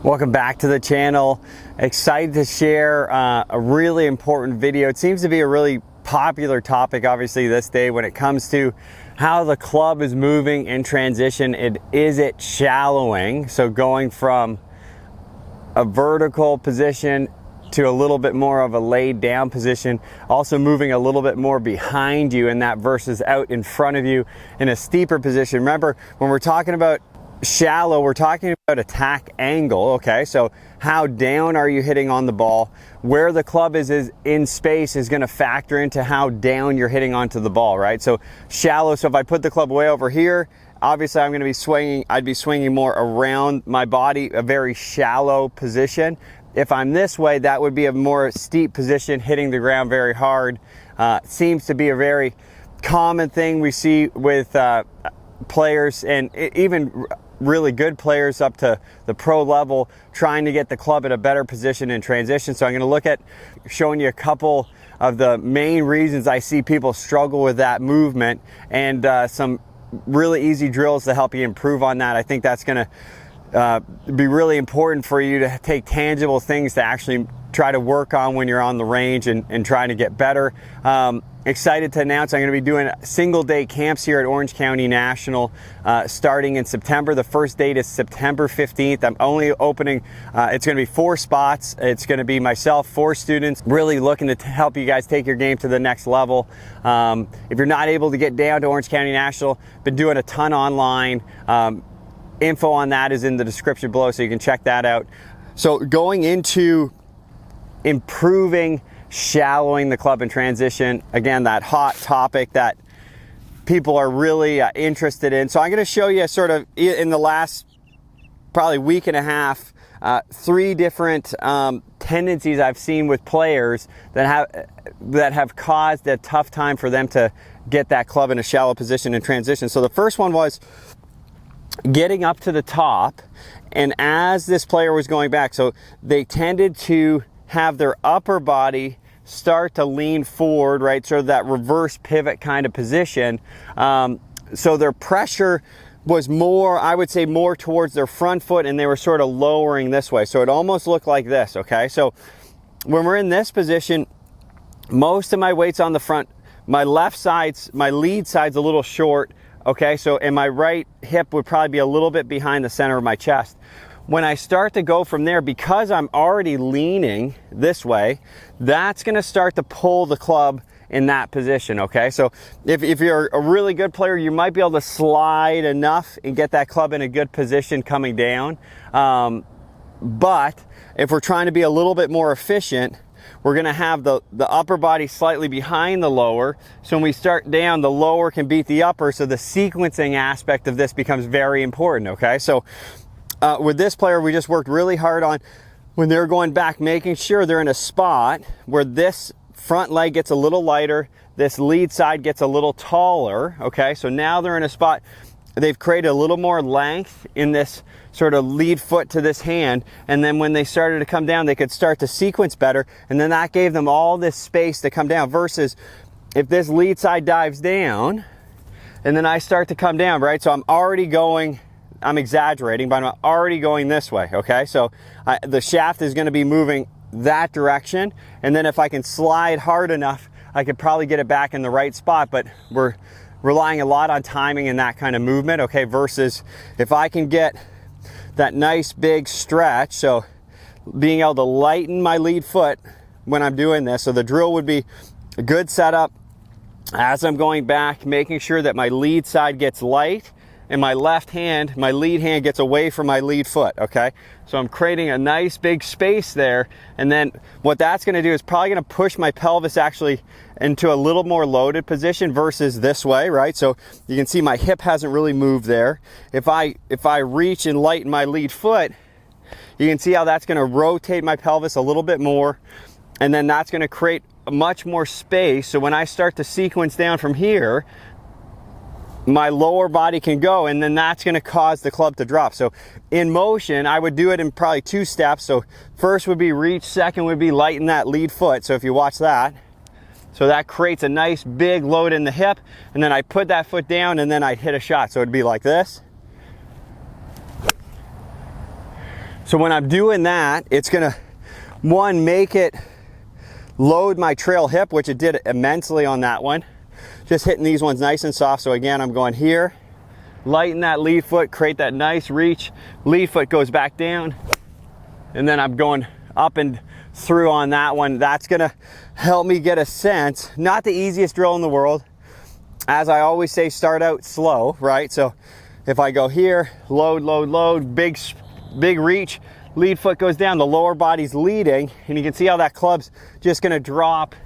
Welcome back to the channel. Excited to share a really important video. It seems to be a really popular topic, obviously, this day when it comes to how the club is moving in transition. Is it shallowing? So going from a vertical position to a little bit more of a laid down position, also moving a little bit more behind you in that versus out in front of you in a steeper position. Remember, when we're talking about shallow, we're talking about attack angle, okay? So how down are you hitting on the ball? Where the club is in space is going to factor into how down you're hitting onto the ball, right? So shallow, so if I put the club way over here, obviously I'm going to be swinging, I'd be swinging more around my body, a very shallow position. If I'm this way, that would be a more steep position, hitting the ground very hard. Seems to be a very common thing we see with players, and even really good players up to the pro level, trying to get the club at a better position in transition. So I'm going to look at showing you a couple of the main reasons I see people struggle with that movement, and some really easy drills to help you improve on that. I think that's going to be really important for you to take tangible things to actually try to work on when you're on the range and trying to get better. Excited to announce I'm going to be doing single day camps here at Orange County National starting in September. The first date is September 15th. I'm only opening, it's going to be 4 spots. It's going to be myself, 4 students, really looking to help you guys take your game to the next level. If you're not able to get down to Orange County National, been doing a ton online. Info on that is in the description below, so you can check that out. So going into improving shallowing the club in transition, again, that hot topic that people are really interested in. So I'm going to show you sort of in the last probably week and a half 3 different tendencies I've seen with players that have caused a tough time for them to get that club in a shallow position in transition. So the first one was getting up to the top, and as this player was going back, so they tended to have their upper body start to lean forward, right? Sort of that reverse pivot kind of position. So their pressure was more, I would say, more towards their front foot, and they were sort of lowering this way. So it almost looked like this, okay? So when we're in this position, most of my weight's on the front. My left side's, my lead side's a little short, okay? So, and my right hip would probably be a little bit behind the center of my chest. When I start to go from there, because I'm already leaning this way, that's going to start to pull the club in that position, okay? So if you're a really good player, you might be able to slide enough and get that club in a good position coming down. But if we're trying to be a little bit more efficient, we're going to have the upper body slightly behind the lower. So when we start down, the lower can beat the upper. So the sequencing aspect of this becomes very important, okay? So with this player, we just worked really hard on, when they're going back, making sure they're in a spot where this front leg gets a little lighter, this lead side gets a little taller, okay? So now they're in a spot, they've created a little more length in this sort of lead foot to this hand, and then when they started to come down, they could start to sequence better, and then that gave them all this space to come down, versus if this lead side dives down, and then I start to come down, right? So I'm already going, I'm exaggerating, but I'm already going this way, okay? So the shaft is going to be moving that direction, and then if I can slide hard enough, I could probably get it back in the right spot, but we're relying a lot on timing and that kind of movement, okay? Versus if I can get that nice big stretch, so being able to lighten my lead foot when I'm doing this. So the drill would be a good setup as I'm going back, making sure that my lead side gets light, and my left hand, my lead hand, gets away from my lead foot, okay? So I'm creating a nice big space there, and then what that's gonna do is probably gonna push my pelvis actually into a little more loaded position versus this way, right? So you can see my hip hasn't really moved there. If I reach and lighten my lead foot, you can see how that's gonna rotate my pelvis a little bit more, and then that's gonna create much more space. So when I start to sequence down from here, my lower body can go, and then that's going to cause the club to drop. So in motion, I would do it in probably 2 steps. So first would be reach, second would be lighten that lead foot. So if you watch that, so that creates a nice big load in the hip, and then I put that foot down, and then I hit a shot. So it'd be like this. So when I'm doing that, it's gonna, one, make it load my trail hip, which it did immensely on that one. Just hitting these ones nice and soft. So again, I'm going here, lighten that lead foot, create that nice reach. Lead foot goes back down, and then I'm going up and through on that one. That's gonna help me get a sense. Not the easiest drill in the world. As I always say, start out slow, right? So if I go here, load, load, load, big reach, lead foot goes down, the lower body's leading, and you can see how that club's just gonna drop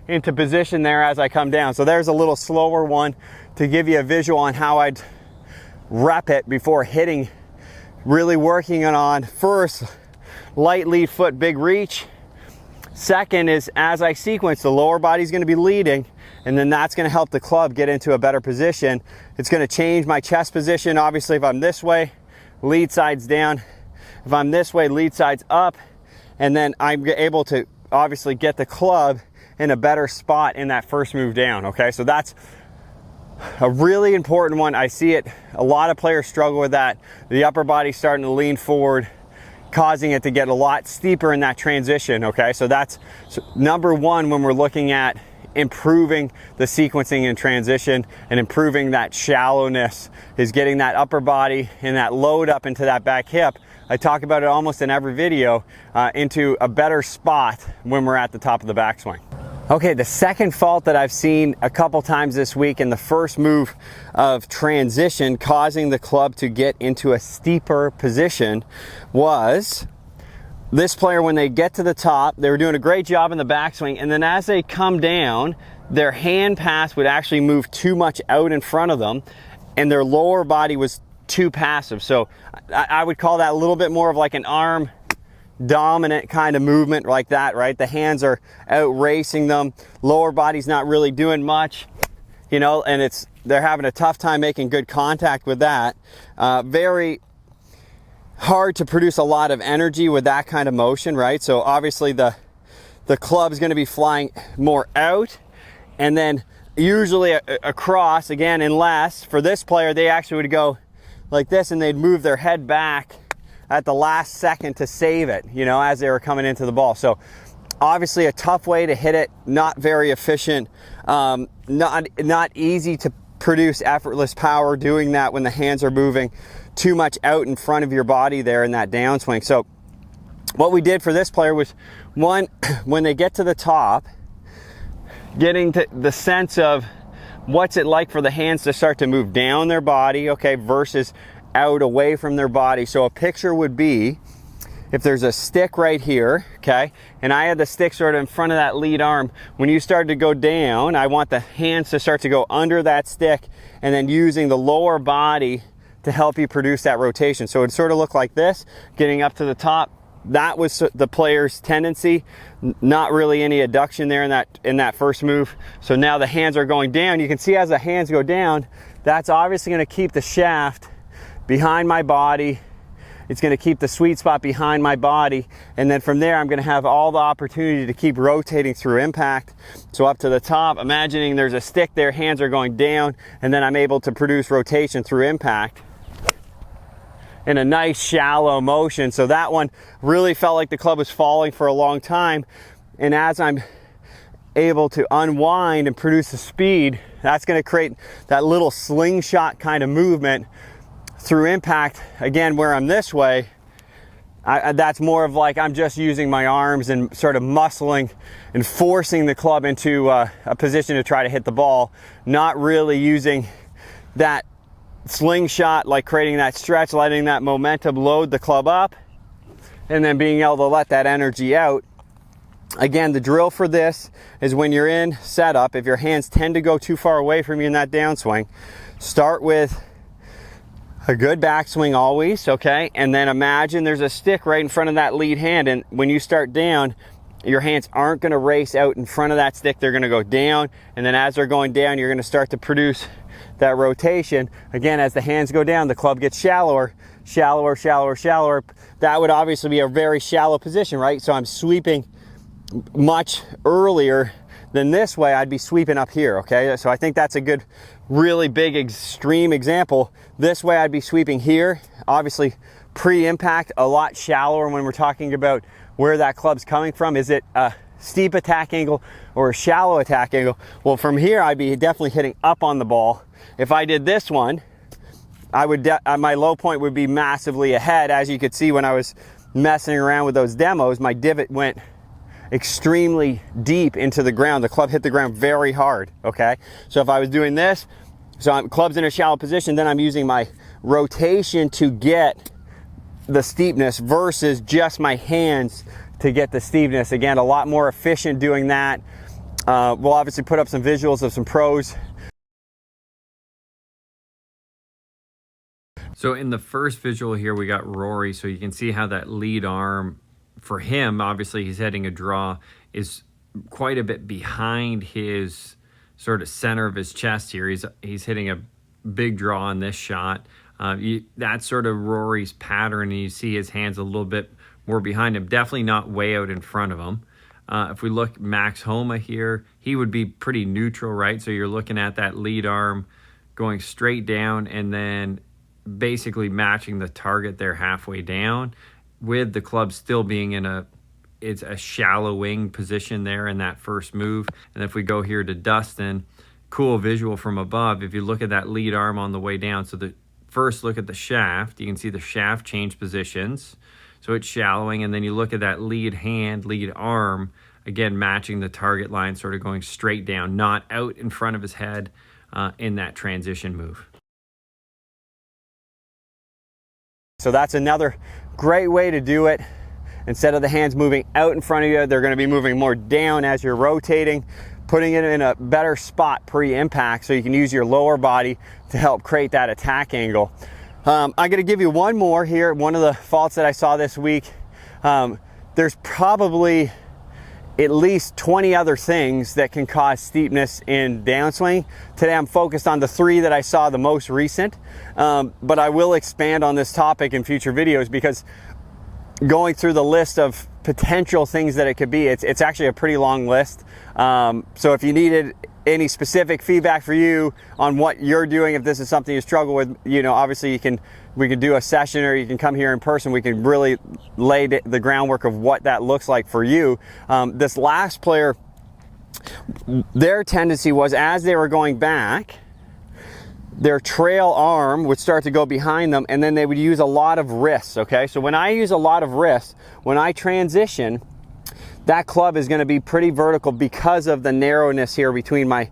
into position there as I come down. So there's a little slower one to give you a visual on how I'd rep it before hitting, really working on first, light lead foot, big reach. Second is, as I sequence, the lower body's gonna be leading, and then that's gonna help the club get into a better position. It's gonna change my chest position. Obviously, if I'm this way, lead side's down. If I'm this way, lead side's up. And then I'm able to obviously get the club in a better spot in that first move down, okay? So that's a really important one. I see it, a lot of players struggle with that. The upper body's starting to lean forward, causing it to get a lot steeper in that transition, okay? So that's number one when we're looking at improving the sequencing and transition and improving that shallowness, is getting that upper body and that load up into that back hip. I talk about it almost in every video, into a better spot when we're at the top of the backswing. Okay, the second fault that I've seen a couple times this week in the first move of transition causing the club to get into a steeper position was this player, when they get to the top, they were doing a great job in the backswing, and then as they come down, their hand pass would actually move too much out in front of them, and their lower body was too passive. So I would call that a little bit more of like an arm dominant kind of movement like that, right? The hands are out racing them, lower body's not really doing much, you know, and they're having a tough time making good contact with that. Very hard to produce a lot of energy with that kind of motion, right? So obviously the club is going to be flying more out, and then usually across again, unless for this player they actually would go like this and they'd move their head back at the last second to save it, you know, as they were coming into the ball. So obviously a tough way to hit it, not very efficient, not easy to produce effortless power doing that when the hands are moving too much out in front of your body there in that downswing. So what we did for this player was, one, when they get to the top, getting to the sense of what's it like for the hands to start to move down their body, okay, versus out away from their body. So a picture would be, if there's a stick right here, okay, and I had the stick sort of in front of that lead arm, when you start to go down, I want the hands to start to go under that stick, and then using the lower body to help you produce that rotation. So it sort of looked like this, getting up to the top. That was the player's tendency, not really any adduction there in that first move. So now the hands are going down. You can see as the hands go down, that's obviously going to keep the shaft behind my body. It's going to keep the sweet spot behind my body, and then from there I'm going to have all the opportunity to keep rotating through impact. So up to the top, imagining there's a stick there, hands are going down, and then I'm able to produce rotation through impact in a nice shallow motion. So that one really felt like the club was falling for a long time, and as I'm able to unwind and produce the speed, that's going to create that little slingshot kind of movement through impact. Again, where I'm this way, that's more of like I'm just using my arms and sort of muscling and forcing the club into a position to try to hit the ball, not really using that slingshot, like creating that stretch, letting that momentum load the club up, and then being able to let that energy out. Again, the drill for this is when you're in setup, if your hands tend to go too far away from you in that downswing, start with a good backswing always, okay? And then imagine there's a stick right in front of that lead hand, and when you start down, your hands aren't gonna race out in front of that stick, they're gonna go down, and then as they're going down, you're gonna start to produce that rotation. Again, as the hands go down, the club gets shallower, shallower, shallower, shallower. That would obviously be a very shallow position, right? So I'm sweeping much earlier than this way. I'd be sweeping up here, okay? So I think that's a good, really big, extreme example. This way I'd be sweeping here, obviously pre-impact a lot shallower when we're talking about where that club's coming from. Is it a steep attack angle or a shallow attack angle? Well, from here, I'd be definitely hitting up on the ball. If I did this one, I would my low point would be massively ahead. As you could see when I was messing around with those demos, my divot went extremely deep into the ground. The club hit the ground very hard, okay? So if I was doing this, club's in a shallow position, then I'm using my rotation to get the steepness versus just my hands to get the steepness. Again, a lot more efficient doing that. We'll obviously put up some visuals of some pros. So in the first visual here, we got Rory. So you can see how that lead arm for him, obviously he's hitting a draw, is quite a bit behind his sort of center of his chest here. He's hitting a big draw on this shot. That's sort of Rory's pattern, and you see his hands a little bit more behind him, definitely not way out in front of him. If we look Max Homa here, he would be pretty neutral, right? So you're looking at that lead arm going straight down and then basically matching the target there halfway down, with the club still being in a shallow wing position there in that first move. And if we go here to Dustin, cool visual from above. If you look at that lead arm on the way down, so the first look at the shaft, you can see the shaft change positions. So it's shallowing, and then you look at that lead hand, lead arm, again matching the target line, sort of going straight down, not out in front of his head in that transition move. So that's another great way to do it. Instead of the hands moving out in front of you, they're going to be moving more down as you're rotating, putting it in a better spot pre-impact so you can use your lower body to help create that attack angle. I'm going to give you one more here. One of the faults that I saw this week, there's probably at least 20 other things that can cause steepness in downswing. Today I'm focused on the 3 that I saw the most recent, but I will expand on this topic in future videos, because going through the list of potential things that it could be, it's actually a pretty long list. So if you needed any specific feedback for you on what you're doing, if this is something you struggle with, obviously we can do a session, or you can come here in person. We can really lay the groundwork of what that looks like for you. This last player, their tendency was, as they were going back, their trail arm would start to go behind them, and then they would use a lot of wrists, okay? So when I use a lot of wrists, when I transition, that club is going to be pretty vertical because of the narrowness here between my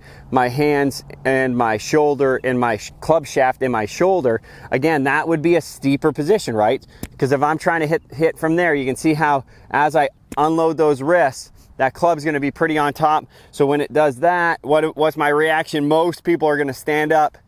hands and my shoulder, and my club shaft and my shoulder. Again, that would be a steeper position, right? Because if I'm trying to hit from there, you can see how as I unload those wrists, that club's going to be pretty on top. So when it does that, what's my reaction? Most people are going to stand up.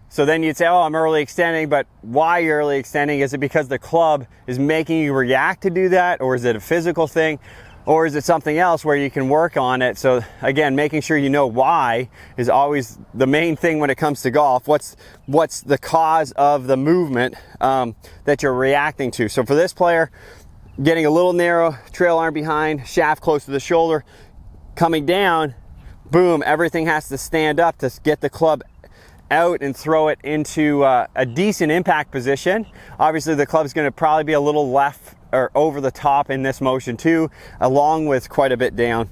So then you'd say, oh, I'm early extending, but why you're early extending? Is it because the club is making you react to do that? Or is it a physical thing? Or is it something else where you can work on it? So again, making sure you know why is always the main thing when it comes to golf. What's the cause of the movement that you're reacting to? So for this player, getting a little narrow, trail arm behind, shaft close to the shoulder, coming down, boom, everything has to stand up to get the club out and throw it into a decent impact position. Obviously the club's going to probably be a little left or over the top in this motion too, along with quite a bit down.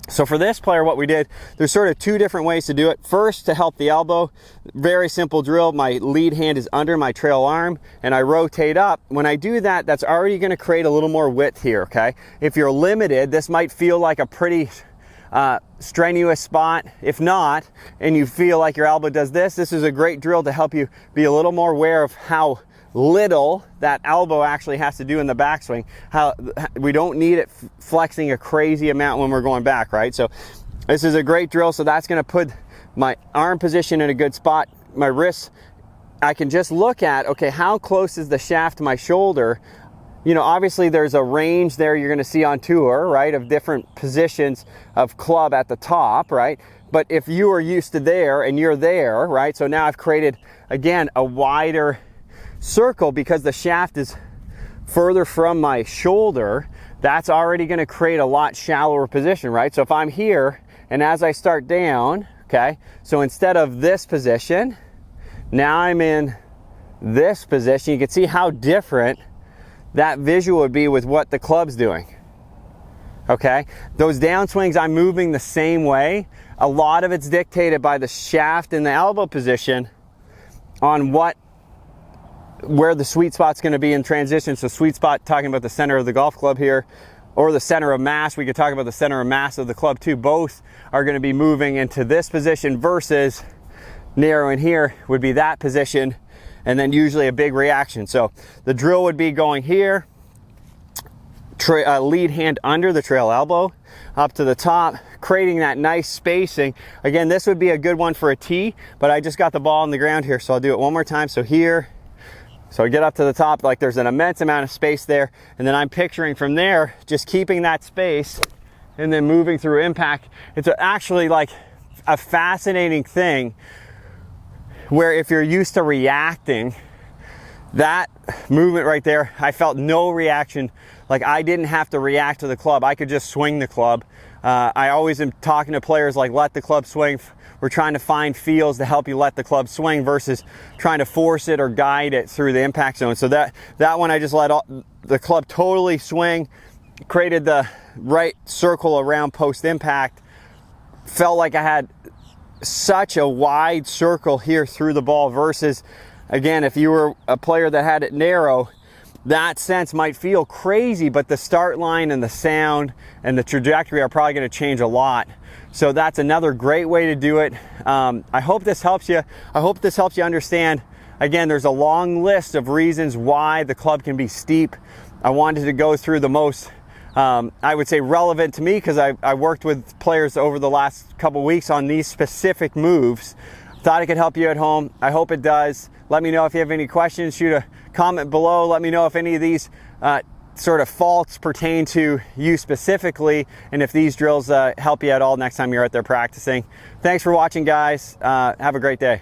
So for this player, what we did, there's sort of 2 different ways to do it. First, to help the elbow, very simple drill. My lead hand is under my trail arm and I rotate up. When I do that, that's already going to create a little more width here, okay? If you're limited, this might feel like a pretty strenuous spot. If not, and you feel like your elbow does this is a great drill to help you be a little more aware of how little that elbow actually has to do in the backswing. How we don't need it flexing a crazy amount when we're going back, right? So this is a great drill. So that's going to put my arm position in a good spot. My wrists, I can just look at, okay, how close is the shaft to my shoulder? Obviously there's a range there you're going to see on tour, right, of different positions of club at the top, right? But if you are used to there and you're there, right, so now I've created, again, a wider circle because the shaft is further from my shoulder. That's already going to create a lot shallower position, right? So if I'm here and as I start down, okay, so instead of this position, now I'm in this position, you can see how different that visual would be with what the club's doing. Okay, those downswings, I'm moving the same way. A lot of it's dictated by the shaft and the elbow position on where the sweet spot's going to be in transition. So sweet spot, talking about the center of the golf club here, or the center of mass. We could talk about the center of mass of the club too. Both are going to be moving into this position versus narrow in here would be that position, and then usually a big reaction. So the drill would be going here, lead hand under the trail elbow, up to the top, creating that nice spacing. Again, this would be a good one for a tee, but I just got the ball on the ground here, so I'll do it one more time. So here, so I get up to the top, like there's an immense amount of space there, and then I'm picturing from there, just keeping that space and then moving through impact. It's actually like a fascinating thing where if you're used to reacting, that movement right there, I felt no reaction. Like I didn't have to react to the club. I could just swing the club. I always am talking to players like, let the club swing. We're trying to find feels to help you let the club swing versus trying to force it or guide it through the impact zone. So that one, I just let the club totally swing, created the right circle around post impact. Felt like I had such a wide circle here through the ball versus, again, if you were a player that had it narrow, that sense might feel crazy, but the start line and the sound and the trajectory are probably going to change a lot. So that's another great way to do it. I hope this helps you. I hope this helps you understand. Again, there's a long list of reasons why the club can be steep. I wanted to go through the most, I would say, relevant to me, because I worked with players over the last couple weeks on these specific moves. Thought it could help you at home. I hope it does. Let me know if you have any questions. Shoot a comment below. Let me know if any of these sort of faults pertain to you specifically, and if these drills help you at all next time you're out there practicing. Thanks for watching, guys. Have a great day.